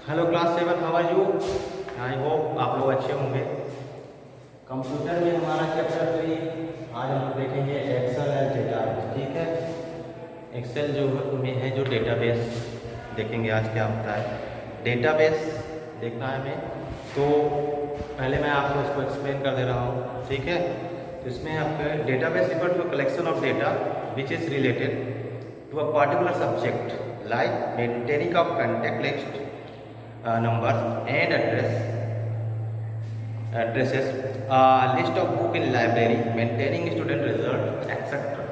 Hello class 7, how are you? I hope आप लोग अच्छे होंगे। कंप्यूटर में हमारा चैप्टर 3 आज हम लोग देखेंगे एक्सेल एंड डेटाबेस। ठीक है, एक्सेल जो में है जो डेटाबेस देखेंगे आज क्या होता है। डेटाबेस देखना है हमें, तो पहले मैं आपको इसको एक्सप्लेन कर दे रहा हूँ। ठीक है, तो इसमें आपका database refer to collection of data which is related to a particular subject like maintaining of contact list, numbers and addresses, list of book in library, maintaining student result, etc.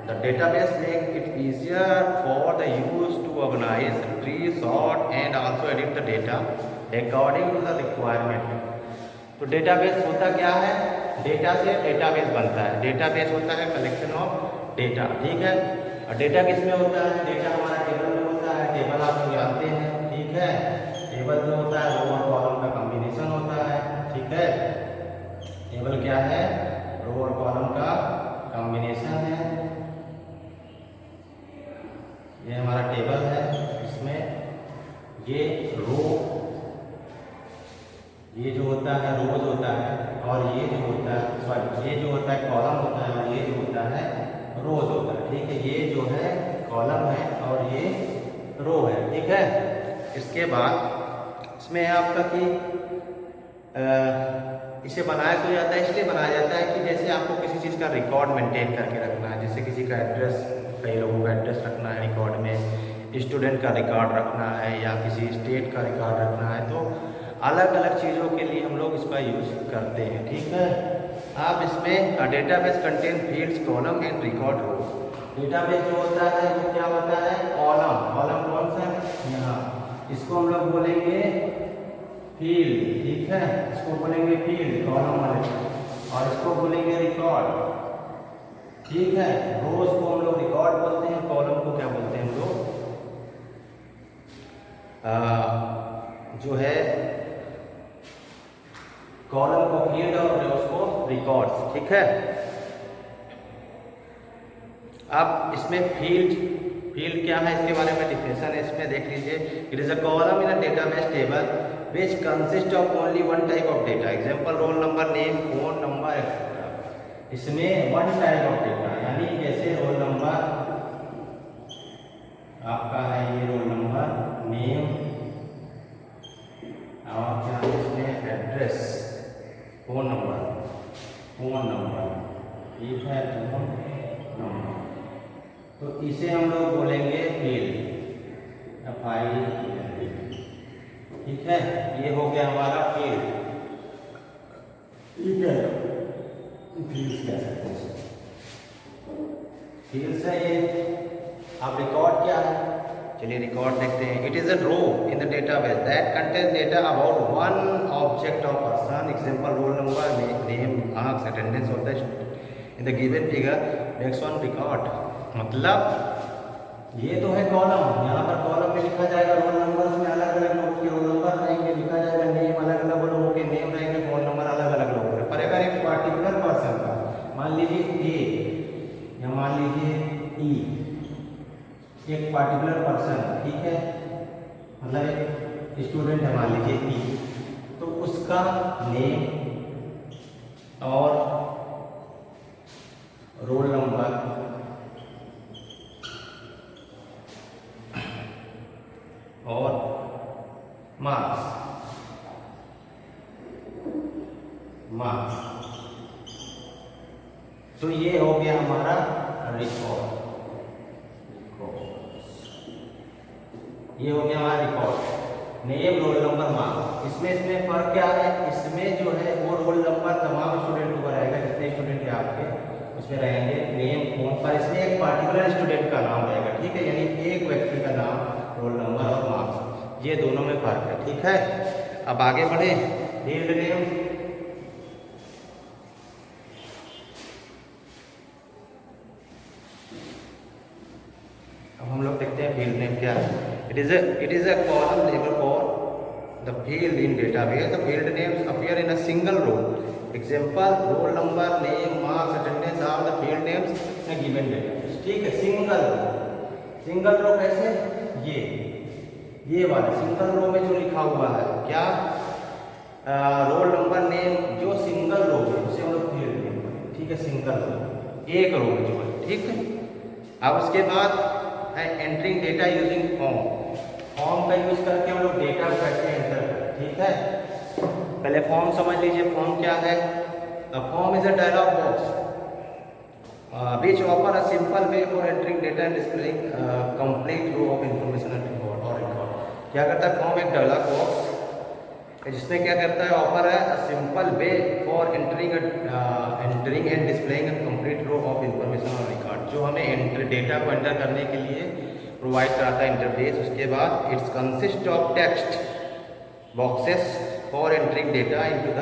The database make it easier for the use to organize, retrieve, sort and also edit the data according to the requirement. तो database होता क्या है? Data से database बनता है। Database होता है collection of data. ठीक है, और डेटा किस में होता है? डेटा हमारा टेबल में होता है। टेबल आप लोग जानते हैं। ठीक है, टेबल में होता है रो और कॉलम का कॉम्बिनेशन होता है। ठीक है, टेबल क्या है? रो और कॉलम का कॉम्बिनेशन है। ये हमारा टेबल है, इसमें ये रो, ये जो होता है रोज होता है, और ये जो होता है सॉरी ये जो होता है कॉलम होता है, और ये जो होता है रोज होता है। ठीक है, ये जो है कॉलम है और ये रो है। ठीक है, इसके बाद इसमें आपका कि इसे बनाया तो जाता है, इसलिए बनाया जाता है कि जैसे आपको किसी चीज़ का रिकॉर्ड मेंटेन करके रखना है। जैसे किसी का एड्रेस, कई लोगों का एड्रेस रखना है रिकॉर्ड में, स्टूडेंट का रिकॉर्ड रखना है या किसी स्टेट का रिकॉर्ड रखना है, तो अलग अलग चीज़ों के लिए हम लोग इसका यूज करते हैं। ठीक है, आप इसमें database contain fields, column and record row. Database जो होता है वो क्या होता है? कॉलम। कॉलम कौन सा है? यहाँ, इसको हम लोग बोलेंगे फील्ड। ठीक है, इसको बोलेंगे फील्ड कॉलम वाले, और इसको बोलेंगे रिकॉर्ड। ठीक है, रोज को हम लोग रिकॉर्ड बोलते हैं, कॉलम को क्या बोलते हैं हम लोग? जो है कॉलम को फील्ड और रोज को रिकॉर्ड्स। ठीक है, अब इसमें फील्ड क्या है इसके बारे में डिफिनेशन है, इसमें देख लीजिए। It is a column in a database table which consists of only one type of data, example roll number, name, phone number, etc. इसमें वन टाइप ऑफ डेटा, यानी जैसे रोल नंबर आपका है, ये रोल नंबर, नेम, और क्या है इसमें एड्रेस, फोन नंबर, ठीक है, फोन नंबर, तो इसे हम लोग बोलेंगे फील्ड, FILD। ठीक है, ये हो गया हमारा फील्ड। ठीक है, फील्ड्स कह सकते हैं, फील्ड्स है ये। अब रिकॉर्ड क्या है? चलिए रिकॉर्ड देखते हैं। It is a row in the database that contain data about one object of person, example roll number, name, marks, attendance of the in the given figure next one record. मतलब ये तो है column, यहाँ पर column में लिखा जाएगा roll number में अलग अलग लोगों के रोल नंबर रहेंगे, लिखा जाएगा नेम अलग अलग लोगों के नेम रहेंगे, फोन नंबर अलग अलग लोगों के। पर अगर एक पार्टिकुलर पर्सन का, मान लीजिए ए या मान लीजिए ई, एक पार्टिकुलर पर्सन, ठीक है, मतलब एक स्टूडेंट है मान लीजिए ई, तो उसका नेम और रोल नंबर और मार्क्स, तो ये हो गया हमारा रिकॉर्ड। ये हो गया हमारा record, name, roll number, marks. इसमें फर्क क्या है? इसमें जो है वो रोल नंबर तमाम स्टूडेंट को रहेगा, जितने स्टूडेंट है आपके उसमें रहेंगे, नेम, फोन, पर इसमें एक पार्टिकुलर स्टूडेंट का नाम रहेगा। ठीक है, यानी एक व्यक्ति का नाम, रोल नंबर और मार्क्स, ये दोनों में फर्क है। ठीक है, अब आगे बढ़े। फील्ड नेम, अब हम लोग देखते हैं फील्ड नेम क्या है। It is a column label for the field in database. The field names appear in a single row, example roll number, name, marks, attendance are the field names in given database. ठीक है, single row कैसे? ये वाला single row में जो लिखा हुआ है क्या, रोल नंबर नेम जो सिंगल रो है उसे हम लोग फील्ड नेम, ठीक है, सिंगल रो, एक रो में जो है, ठीक है। अब उसके बाद है entering data using form, form का यूज करके हम लोग डेटा कैसे एंटर करें, ठीक है। पहले फॉर्म समझ लीजिए, फॉर्म क्या है। Form is a dialog box which offer a simple way for entering data and displaying complete row of information and record। क्या करता है फॉर्म, एक डायलॉग बॉक्स जिसमें क्या करता है, ऑफर है simple way for entering and displaying a complete row of information और रिकॉर्ड, जो हमें डेटा को एंटर करने के लिए प्रोवाइड कराता है इंटरफेस। उसके बाद it's consist of text boxes for entering data into the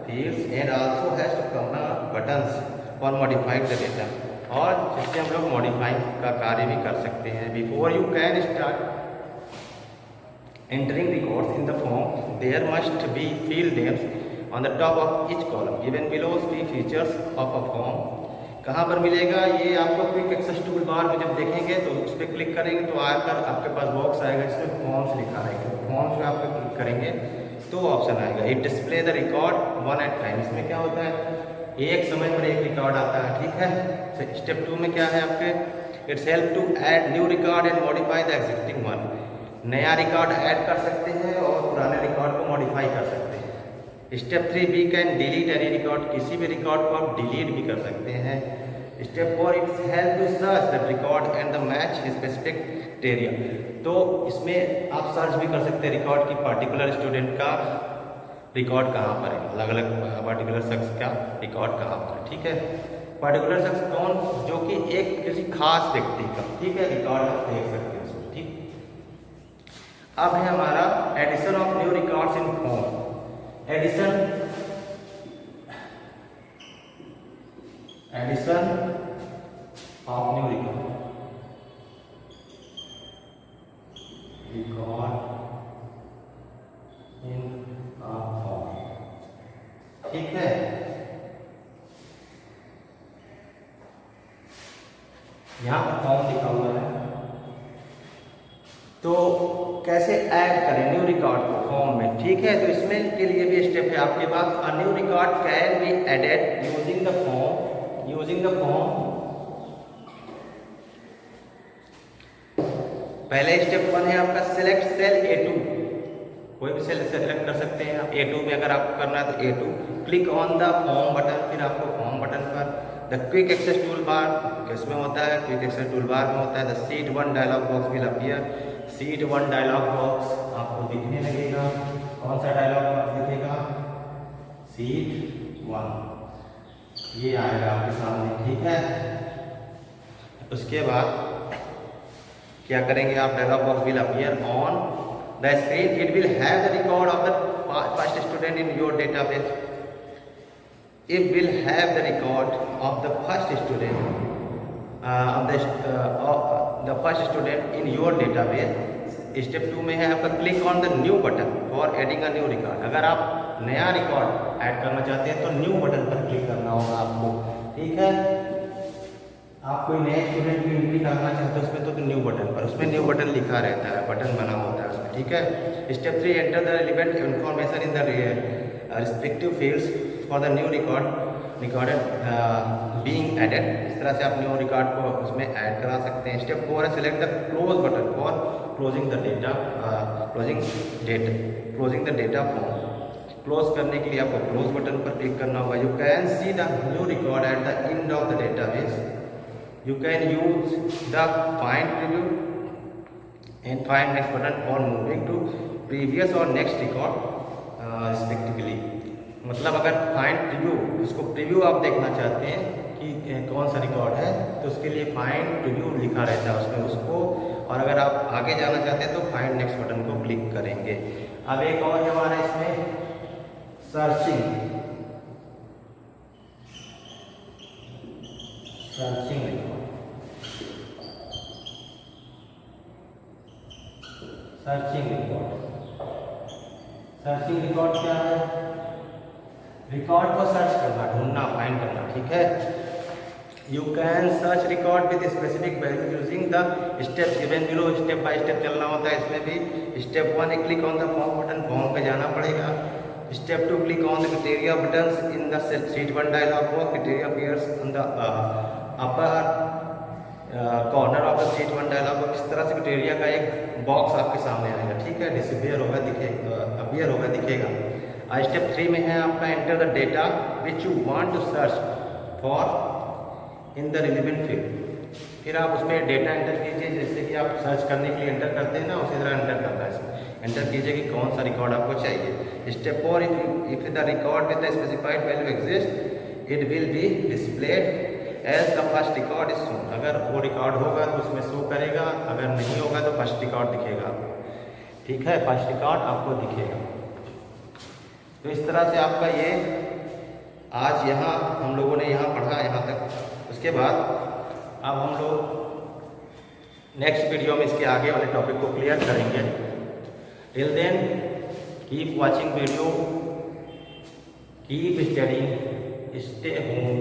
fields and also has to come buttons for modified the data, और जिससे हम लोग मॉडिफाई का कार्य भी कर सकते हैं। Before you can start entering records in the form, there must be field names on the top of each column. Given below key features of a form, कहाँ पर मिलेगा ये आपको क्विक एक्सेस टूल बार में जब देखेंगे तो उस पर क्लिक करेंगे तो आकर आपके पास बॉक्स आएगा जिसमें फॉर्म्स लिखा रहेगा। फॉर्म्स में आप क्लिक करेंगे तो ऑप्शन आएगा it display the record one at time. इसमें क्या होता है, एक समय पर एक रिकॉर्ड आता है, ठीक है। स्टेप 2 में क्या है आपके, it's help to add new record and modify the existing one, नया रिकॉर्ड ऐड कर सकते हैं और पुराने रिकॉर्ड को मॉडिफाई कर सकते हैं। Step 3 we can delete any record, किसी भी रिकॉर्ड को आप डिलीट भी कर सकते हैं। Step 4 it's help to search the record and the match specific area, तो इसमें आप सर्च भी कर सकते हैं रिकॉर्ड की पार्टिकुलर स्टूडेंट का रिकॉर्ड कहाँ पर है, अलग अलग पार्टिकुलर शख्स का रिकॉर्ड कहाँ पर है, ठीक है। पार्टिकुलर शख्स कौन, जो कि एक किसी खास व्यक्ति का, ठीक है, रिकॉर्ड आप देख सकते हैं उसमें, ठीक। अब है हमारा addition of new records in form. Addition of new record in form, ठीक है। यहां पर फॉर्म लिखा हुआ है, तो कैसे ऐड करें न्यू रिकॉर्ड को फॉर्म में, ठीक है। तो इसमें के लिए भी स्टेप है आपके पास। A new record can be added using the form, पहले स्टेप 1 है आपका सिलेक्ट सेल A2, कोई भी सेल सेलेक्ट कर सकते हैं आप। A2 में अगर आपको करना है तो A2, click on the form button, फिर आपको फॉर्म बटन पर the quick access tool bar, किसमें होता है, क्विक एक्सेस टूल बार में होता है। The sheet 1 dialog box will appear, sheet 1 dialog box आपको दिखने लगेगा। कौन सा डायलॉग बॉक्स दिखेगा, सीट 1, ये आएगा आपके सामने, ठीक है। उसके बाद क्या करेंगे आप, dialog box will appear on the screen, it will have the record of the first student in your database, it will have the record of the first student the first student in your database. Step 2 में है आपका click on the new button for adding a new record, अगर आप नया record add करना चाहते हैं तो न्यू बटन पर क्लिक करना होगा आपको, ठीक है। आप कोई नए स्टूडेंट की एंट्री करना चाहते हैं उसमें तो न्यू बटन पर, उसमें न्यू बटन लिखा रहता है, बटन बना होता है उसमें, ठीक है। Step 3 enter the relevant information in the respective fields for the new recorded being added. इस तरह से आप न्यू रिकॉर्ड को उसमें ऐड करा सकते हैं। स्टेप 4 है select the close button for closing the data, closing the data form. Close करने के लिए आपको क्लोज बटन पर क्लिक करना होगा। You can see the new record at the end of the database. You can use the find preview and find next button for moving to previous or next record respectively। मतलब अगर find preview, उसको preview आप देखना चाहते हैं कि कौन सा रिकॉर्ड है तो उसके लिए फाइंड प्रीव्यू लिखा रहता है उसमें उसको, और अगर आप आगे जाना चाहते हैं तो फाइंड नेक्स्ट बटन को क्लिक करेंगे। अब एक और हमारा इसमें सर्चिंग रिकॉर्ड। सर्चिंग रिकॉर्ड क्या है, रिकॉर्ड को सर्च करना, ढूंढना, फाइंड करना, ठीक है। You can search record with specific value using the steps given below. Step by step चलना होता है इसमें भी। Step 1 click on the form button, form पे जाना पड़ेगा। Step 2 click on the criteria buttons in the sheet 1 dialog box. Criteria appears on the upper corner of the sheet 1 dialog box. इस तरह से क्राइटेरिया का एक बॉक्स आपके सामने आएगा, ठीक है, डिस्प्ले होगा, अपीयर होगा, दिखेगा। स्टेप 3 में है आपका enter the data which you want to search for in the relevant field. फिर आप उसमें डेटा एंटर कीजिए, जैसे कि आप सर्च करने के लिए एंटर करते हैं ना, उसी तरह एंटर करना है इसमें। एंटर कीजिए कि कौन सा रिकॉर्ड आपको चाहिए। Step 4 if the record with the specified value exist it will be displayed as the first record is shown. अगर वो रिकॉर्ड होगा तो उसमें शो करेगा, अगर नहीं होगा तो फर्स्ट रिकॉर्ड दिखेगा आपको, ठीक है, फर्स्ट रिकॉर्ड आपको दिखेगा। तो इस तरह से आपका ये आज यहाँ हम लोगों ने यहाँ पढ़ा यहाँ तक। उसके बाद अब हम लोग नेक्स्ट वीडियो में इसके आगे वाले टॉपिक को क्लियर करेंगे। Till then keep watching video, keep studying, stay home.